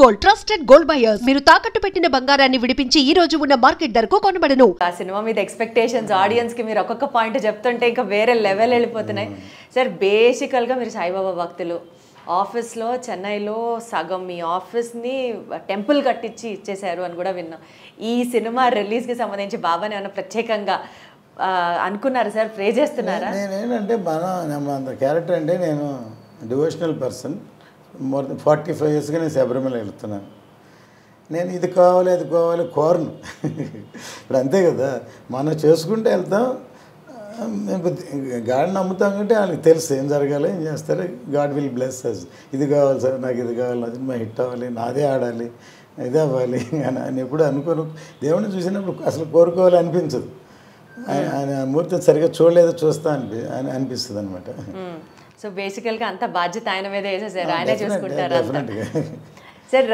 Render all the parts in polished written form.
Gold trusted gold buyers. మీరు తాకట్టు పెట్టిన బంగారాన్ని విడిపించి ఈ రోజు ఉన్న మార్కెట్ ధరకు కొనబడను. ఆ సినిమా మీద ఎక్స్పెక్టేషన్స్ ఆడియన్స్ కి మీరు ఒక్కొక్క పాయింట్ చెప్తుంటే ఇంకా వేరే లెవెల్ వెళ్ళిపోతున్నాయి సార్. బేసికల్గా మీరు సాయిబాబా భక్తులు. ఆఫీస్లో చెన్నైలో సగం మీ ఆఫీస్ని టెంపుల్ కట్టించి ఇచ్చేశారు అని కూడా విన్నాం. ఈ సినిమా రిలీజ్కి సంబంధించి బాబాని ఏమైనా ప్రత్యేకంగా అనుకున్నారు సార్? ప్రే చేస్తున్నారా? నేనేంటంటే మన క్యారెక్టర్ అంటే నేను డివోషనల్ పర్సన్. మోర్ దెన్ 45 ఇయర్స్గా నేను శబరిమల వెళ్తున్నాను. నేను ఇది కావాలి అది కావాలి కోరను. ఇప్పుడు అంతే కదా, మనం చేసుకుంటే వెళ్తాం. గాడ్ నమ్ముతాం కంటే వాళ్ళకి తెలుసు ఏం జరగాలి, ఏం చేస్తారు. God will bless us. ఇది కావాలి సార్, నాకు ఇది కావాలి, అది మా హిట్ అవ్వాలి, నాదే ఆడాలి, ఇదే అవ్వాలి అని ఎప్పుడు అనుకోను. దేవుడిని చూసినప్పుడు అసలు కోరుకోవాలి అనిపించదు. ఆయన మూర్తిని సరిగ్గా చూడలేదో చూస్తా అనిపిస్తుంది అనమాట. సో బేసికల్గా అంత బాధ్యత ఆయన మీద వేసేసారు, ఆయనే చూసుకుంటారు సార్.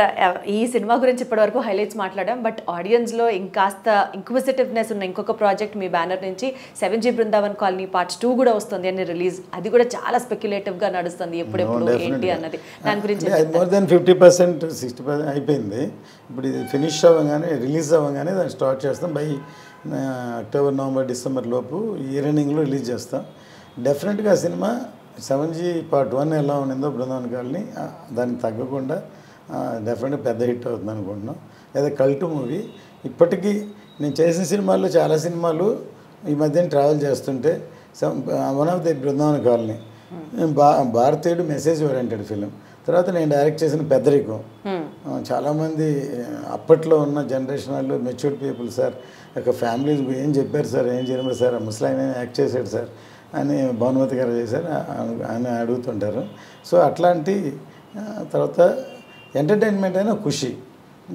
ఈ సినిమా గురించి ఇప్పటివరకు హైలైట్స్ మాట్లాడాం, బట్ ఆడియన్స్లో ఇంకాస్త ఇంక్విజిటివ్నెస్ ఉన్న ఇంకొక ప్రాజెక్ట్ మీ బ్యానర్ నుంచి 7G బృందావన్ కాలనీ పార్ట్ 2 కూడా వస్తుంది అని రిలీజ్. అది కూడా చాలా స్పెక్యులేటివ్గా నడుస్తుంది, ఎప్పుడెప్పుడు ఏంటి అన్నది. దాని గురించి మోర్ దెన్ 50% 60% అయిపోయింది. ఇప్పుడు ఇది ఫినిష్ అవ్వగానే, రిలీజ్ అవ్వగానే దాన్ని స్టార్ట్ చేస్తాం. బై అక్టోబర్, నవంబర్, డిసెంబర్ లోపు ఇయర్ ఎండింగ్లో రిలీజ్ చేస్తాం. డెఫినెట్గా ఆ సినిమా 7G పార్ట్ 1 ఎలా ఉండిందో బృందావన్ కాలనీ దానికి తగ్గకుండా డెఫినెట్గా పెద్ద హిట్ అవుతుంది అనుకుంటున్నాం. లేదా కల్ట్ మూవీ. ఇప్పటికీ నేను చేసిన సినిమాల్లో చాలా సినిమాలు ఈ మధ్యన ట్రావెల్ చేస్తుంటే one of the Brindavan colony, భారతీయుడు మెసేజ్ ఓరియంటెడ్ ఫిలిం. తర్వాత నేను డైరెక్ట్ చేసిన పెద్దరికం. చాలామంది అప్పట్లో ఉన్న జనరేషన్ వాళ్ళు మెచ్యూర్డ్ పీపుల్ సార్, ఒక ఫ్యామిలీ ఏం చెప్పారు సార్, ఏం చేయలేదు సార్, ముసలాయన యాక్ట్ చేశాడు సార్ అని భానుమతి గారు చేశారు అని అడుగుతుంటారు. సో అట్లాంటి తర్వాత ఎంటర్టైన్మెంట్ అయినా ఖుషి,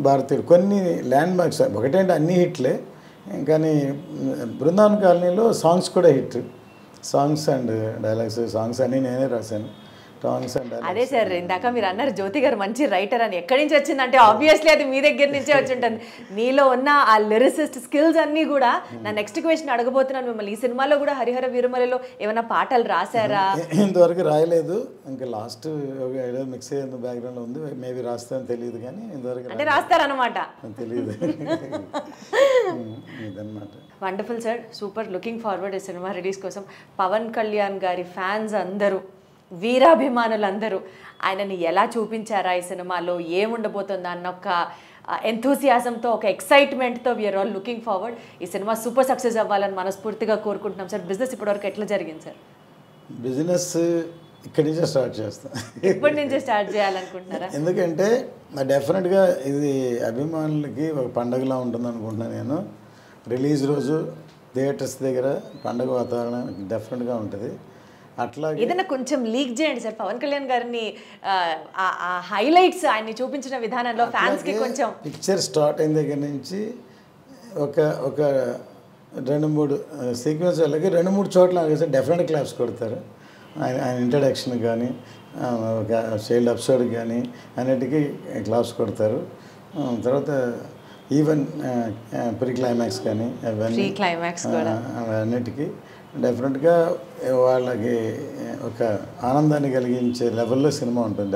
భారతీయుడు, కొన్ని ల్యాండ్ మార్క్స్. ఒకటేంటి అన్ని హిట్లే, కానీ బృందావన్ కాలనీలో సాంగ్స్ కూడా hit. Songs and dialogues, songs అన్నీ నేనే రాశాను. సాంగ్స్ అండ్ అదే సార్, ఇందాక మీరు అన్నారు జ్యోతి గారు మంచి రైటర్ అని. ఎక్కడి నుంచి వచ్చిందంటే ఆబ్వియస్లీ అది మీ దగ్గర నుంచే వచ్చి ఉంటుంది. మీలో ఉన్న ఆ లిరిసిస్ట్ స్కిల్స్ అన్నీ కూడా. నా నెక్స్ట్ క్వశ్చన్ అడగబోతున్నాను మిమ్మల్ని. ఈ సినిమాలో కూడా హరిహర వీరమలలో ఏమైనా పాటలు రాశారా? ఇంతవరకు రాయలేదు. ఇంకా లాస్ట్ ఏదో మిక్స్ అయ్యేందుకు బ్యాక్గ్రౌండ్లో ఉంది. మేబీ రాస్తానని తెలియదు, కానీ ఇంతవరకు అంటే రాస్తారనమాట. తెలియదు ఇదన్నమాట. Wonderful sir, super. Looking forward ఈ సినిమా రిలీజ్ కోసం. పవన్ కళ్యాణ్ గారి ఫ్యాన్స్ అందరూ, వీరాభిమానులందరూ ఆయనని ఎలా చూపించారా ఈ సినిమాలో, ఏముండబోతుందా అన్న ఒక ఎంతూసియాజంతో, ఒక ఎక్సైట్మెంట్తో వీఆర్ ఆల్ లుకింగ్ ఫార్వర్డ్. ఈ సినిమా సూపర్ సక్సెస్ అవ్వాలని మనస్ఫూర్తిగా కోరుకుంటున్నాం సార్. బిజినెస్ ఇప్పటివరకు ఎట్లా జరిగింది సార్? బిజినెస్ ఇక్కడి నుంచే స్టార్ట్ చేస్తాం. ఇప్పటి నుంచే స్టార్ట్ చేయాలనుకుంటున్నారా? ఎందుకంటే డెఫినెట్గా ఇది అభిమానులకి ఒక పండగలా ఉంటుంది అనుకుంటున్నాను నేను. రిలీజ్ రోజు థియేటర్స్ దగ్గర పండగ వాతావరణం డెఫినెట్గా ఉంటుంది. అట్లా ఏదైనా కొంచెం లీక్ చేయండి సార్ పవన్ కళ్యాణ్ గారిని, హైలైట్స్ ఆయన్ని చూపించిన విధానంలో ఫ్యాన్స్కి కొంచెం. పిక్చర్ స్టార్ట్ అయిన దగ్గర నుంచి ఒక 2-3 సీక్వెన్స్ వాళ్ళకి 2-3 చోట్ల డెఫినెట్ క్లాప్స్ కొడతారు. ఆయన ఇంట్రడక్షన్ కానీ, ఒక చైల్డ్ ఎపిసోడ్ కానీ అన్నిటికీ క్లాప్స్ కొడతారు. తర్వాత ఈవెన్ ప్రీ క్లైమాక్స్ కానీ అవన్నీ అన్నిటికీ డెఫినెట్గా వాళ్ళకి ఒక ఆనందాన్ని కలిగించే లెవెల్లో సినిమా ఉంటుంది.